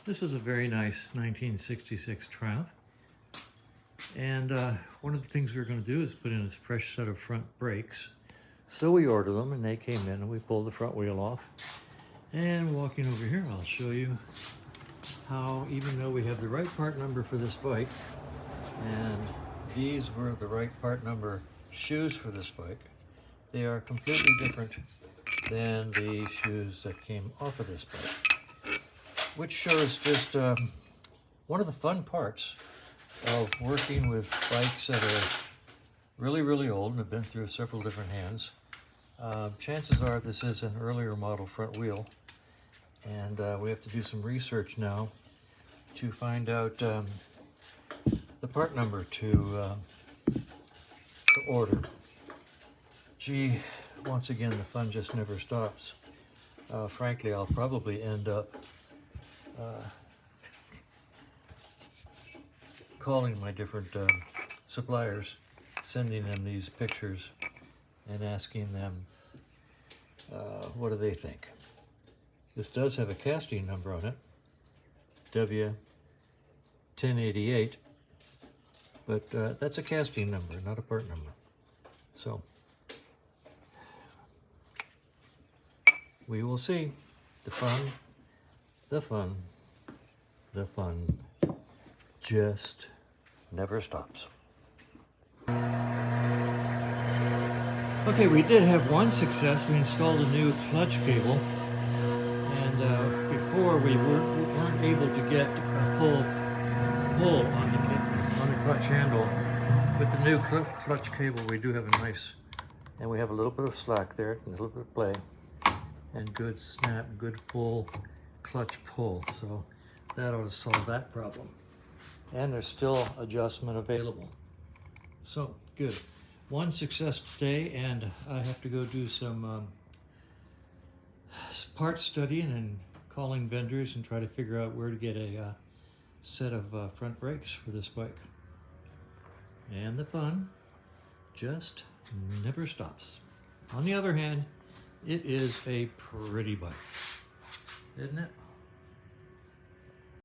This is a very nice 1966 Triumph. And one of the things we were going to do is put in a fresh set of front brakes. So we ordered them and they came in and we pulled the front wheel off. And walking over here, I'll show you how, even though we have the right part number for this bike, and these were the right part number shoes for this bike, they are completely different than the shoes that came off of this bike. Which shows just one of the fun parts of working with bikes that are really, really old and have been through several different hands. Chances are this is an earlier model front wheel, and we have to do some research now to find out the part number to order. Gee, once again, the fun just never stops. Frankly, I'll probably end up calling my different suppliers, sending them these pictures and asking them what do they think. This does have a casting number on it, W1088, but that's a casting number, not a part number. So we will see. The fun just never stops. Okay, we did have one success. We installed a new clutch cable, and before we weren't able to get a full pull on the clutch handle. With the new clutch cable, we do have a nice, and we have a little bit of slack there, and a little bit of play, and good snap, good full clutch pull. So that ought to solve that problem. And there's still adjustment available. So good. One success today, and I have to go do some part studying and calling vendors and try to figure out where to get a set of front brakes for this bike. And the fun just never stops. On the other hand, it is a pretty bike, isn't it?